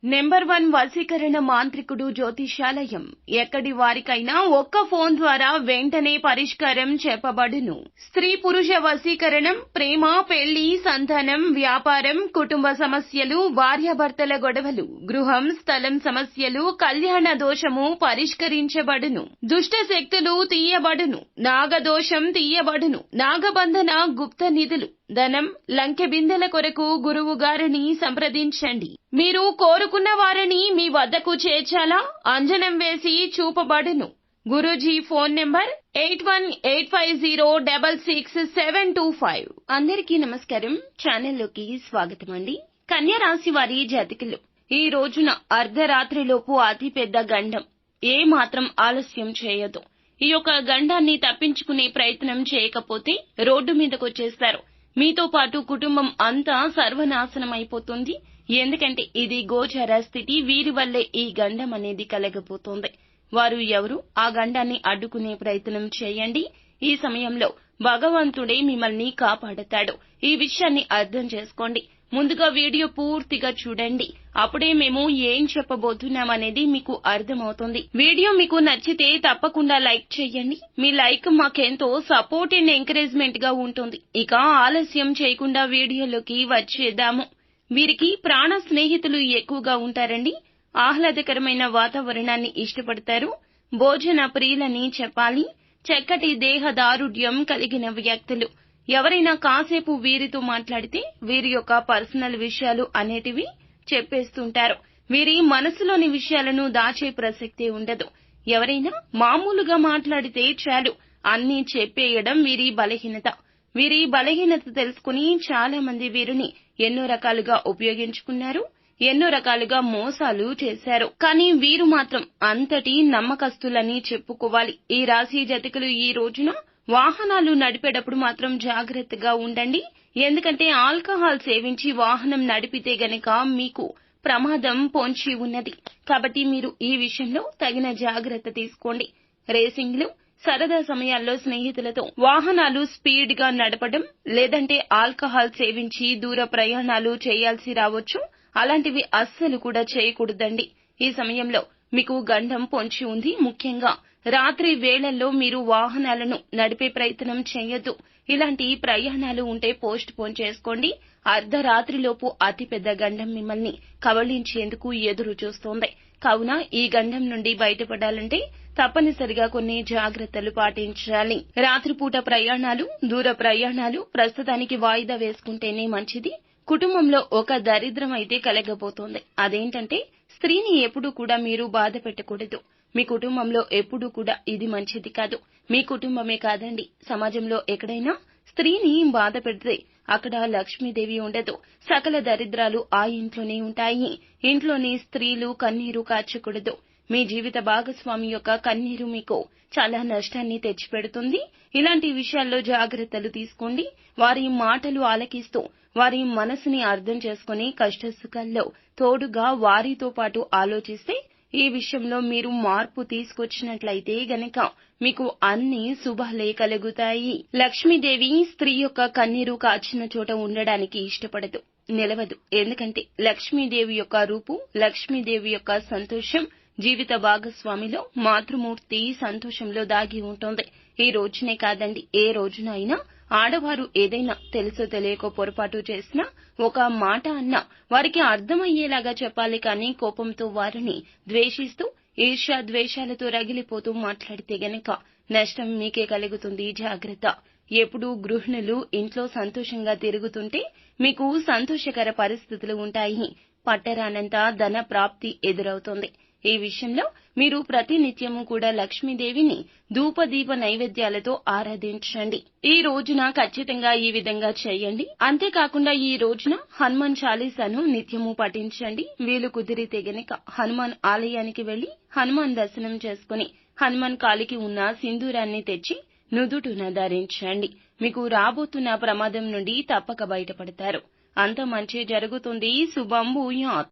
Number 1 వశీకరణ మాంత్రికుడు జ్యోతిష్యాలయం. ఎక్కడి వారికైనా ఒక్క ఫోన్ ద్వారా వెంటనే పరిష్కారం చెప్పబడును. స్త్రీ పురుష వశీకరణం, ప్రేమ, పెళ్లి, సంతానం, వ్యాపారం, కుటుంబ సమస్యలు, భార్యాభర్తల గొడవలు, గృహం, స్థలం సమస్యలు, కళ్యాణ దోషము పరిష్కరించబడును. దుష్ట శక్తులు తీయబడును. నాగదోషం తీయబడును. నాగబంధన, గుప్త నిధులు, ధనం, లంకె బిందెల కొరకు గురువు గారిని సంప్రదించండి. మీరు కోరుకున్న వారిని మీ వద్దకు చేర్చాలా? అంజనం వేసి చూపబడును. Guruji phone number 8185066725. అందరికీ నమస్కారం. ఛానల్లోకి స్వాగతమండి. కన్యా రాశి వారి జాతకులు ఈ రోజున అర్ధరాత్రిలోపు అతి పెద్ద గండం. ఏ మాత్రం ఆలస్యం చేయదు. ఈ యొక్క గండాన్ని తప్పించుకునే ప్రయత్నం చేయకపోతే రోడ్డు మీదకొచ్చేస్తారు. మీతో పాటు కుటుంబం అంతా సర్వనాశనం అయిపోతుంది. ఎందుకంటే ఇది గోచర స్థితి. వీరి వల్లే ఈ గండం అనేది కలగబోతోంది. వారు ఎవరు? ఆ గండాన్ని అడ్డుకునే ప్రయత్నం చేయండి. ఈ సమయంలో భగవంతుడే మిమ్మల్ని కాపాడతాడు. ఈ విషయాన్ని అర్థం చేసుకోండి. ముందుగా వీడియో పూర్తిగా చూడండి. అప్పుడే మేము ఏం చెప్పబోతున్నామనేది మీకు అర్థమవుతుంది. వీడియో మీకు నచ్చితే తప్పకుండా లైక్ చేయండి. మీ లైక్ మాకెంతో సపోర్ట్ అండ్ ఎంకరేజ్మెంట్ గా ఉంటుంది. ఇక ఆలస్యం చేయకుండా వీడియోలోకి వచ్చేద్దాము. వీరికి ప్రాణ స్నేహితులు ఎక్కువగా ఉంటారండి. ఆహ్లాదకరమైన వాతావరణాన్ని ఇష్టపడతారు. భోజన ప్రియులని చెప్పాలి. చక్కటి దేహదారుఢ్యం కలిగిన వ్యక్తులు. ఎవరైనా కాసేపు వీరితో మాట్లాడితే వీరి యొక్క పర్సనల్ విషయాలు అనేటివి చెప్పేస్తుంటారు. వీరి మనసులోని విషయాలను దాచే ప్రసక్తే ఉండదు. ఎవరైనా మామూలుగా మాట్లాడితే చాలు అన్నీ చెప్పేయడం వీరి బలహీనత. వీరి బలహీనత తెలుసుకుని చాలా మంది వీరిని ఎన్నో రకాలుగా ఉపయోగించుకున్నారు. ఎన్నో రకాలుగా మోసాలు చేశారు. కానీ వీరు మాత్రం అంతటి నమ్మకస్తులని చెప్పుకోవాలి. ఈ రాశి జాతకులు ఈ రోజున వాహనాలు నడిపేటప్పుడు మాత్రం జాగ్రత్తగా ఉండండి. ఎందుకంటే ఆల్కహాల్ సేవించి వాహనం నడిపితే గనక మీకు ప్రమాదం పొంచి ఉన్నది. కాబట్టి మీరు ఈ విషయంలో తగిన జాగ్రత్త తీసుకోండి. రేసింగ్లు, సరదా సమయాల్లో స్నేహితులతో వాహనాలు స్పీడ్ గా నడపడం, లేదంటే ఆల్కహాల్ సేవించి దూర ప్రయాణాలు చేయాల్సి రావచ్చు. అలాంటివి అస్సలు కూడా చేయకూడదండి. ఈ సమయంలో మీకు గండం పొంచి ఉంది. ముఖ్యంగా రాత్రి వేళల్లో మీరు వాహనాలను నడిపే ప్రయత్నం చేయొద్దు. ఇలాంటి ప్రయాణాలు ఉంటే పోస్ట్ పోన్ చేసుకోండి. అర్ధరాత్రిలోపు అతిపెద్ద గండం మిమ్మల్ని కబళించేందుకు ఎదురు చూస్తోంది. కావున ఈ గండం నుండి బయటపడాలంటే తప్పనిసరిగా కొన్ని జాగ్రత్తలు పాటించాలి. రాత్రిపూట ప్రయాణాలు, దూర ప్రయాణాలు ప్రస్తుతానికి వాయిదా వేసుకుంటేనే మంచిది. కుటుంబంలో ఒక దరిద్రం అయితే కలగబోతోంది. అదేంటంటే స్త్రీని ఎప్పుడూ కూడా మీరు బాధ పెట్టకూడదు. మీ కుటుంబంలో ఎప్పుడూ కూడా ఇది మంచిది కాదు. మీ కుటుంబమే కాదండి, సమాజంలో ఎక్కడైనా స్త్రీని బాధ పెడితే అక్కడ లక్ష్మీదేవి ఉండదు. సకల దరిద్రాలు ఆ ఇంట్లోనే ఉంటాయి. ఇంట్లోని స్త్రీలు కన్నీరు కార్చకూడదు. మీ జీవిత భాగస్వామి యొక్క కన్నీరు మీకు చాలా నష్టాన్ని తెచ్చిపెడుతుంది. ఇలాంటి విషయాల్లో జాగ్రత్తలు తీసుకోండి. వారి మాటలు ఆలకిస్తూ వారి మనసుని అర్థం చేసుకుని కష్టసుఖాల్లో తోడుగా వారితో పాటు ఆలోచిస్తే ఈ విషయంలో మీరు మార్పు తీసుకొచ్చినట్లయితే గనక మీకు అన్ని శుభాలే కలుగుతాయి. లక్ష్మీదేవి స్త్రీ యొక్క కన్నీరు కాచిన చోట ఉండడానికి ఇష్టపడదు, నిలవదు. ఎందుకంటే లక్ష్మీదేవి యొక్క రూపు, లక్ష్మీదేవి యొక్క సంతోషం జీవిత భాగస్వామిలో మాతృమూర్తి సంతోషంలో దాగి ఉంటుంది. ఈ రోజునే కాదండి, ఏ రోజునైనా ఆడవారు ఏదైనా తెలుసో తెలియకో పొరపాటు చేసినా, ఒక మాట అన్నా వారికి అర్థమయ్యేలాగా చెప్పాలి. కానీ కోపంతో వారిని ద్వేషిస్తూ ఈర్ష్య ద్వేషాలతో రగిలిపోతూ మాట్లాడితే గనక నష్టం మీకే కలుగుతుంది. జాగ్రత్త. ఎప్పుడూ గృహిణులు ఇంట్లో సంతోషంగా తిరుగుతుంటే మీకు సంతోషకర పరిస్థితులు ఉంటాయి. పట్టరానంత ధన ప్రాప్తి ఎదురవుతుంది. ఈ విషయంలో మీరు ప్రతినిత్యము కూడా లక్ష్మీదేవిని ధూపదీప నైవేద్యాలతో ఆరాధించండి. ఈ రోజున ఖచ్చితంగా ఈ విధంగా చేయండి. అంతేకాకుండా ఈ రోజున హనుమాన్ చాలీసాను నిత్యము పఠించండి. వీలు కుదిరితే గనక హనుమాన్ ఆలయానికి వెళ్లి హనుమాన్ దర్శనం చేసుకుని హనుమాన్ కాలికి ఉన్న సింధూరాన్ని తెచ్చి నుదుటున ధరించండి. మీకు రాబోతున్న ప్రమాదం నుండి తప్పక బయటపడతారు. అంత మంచి జరుగుతుంది. శుభం భూయాత్.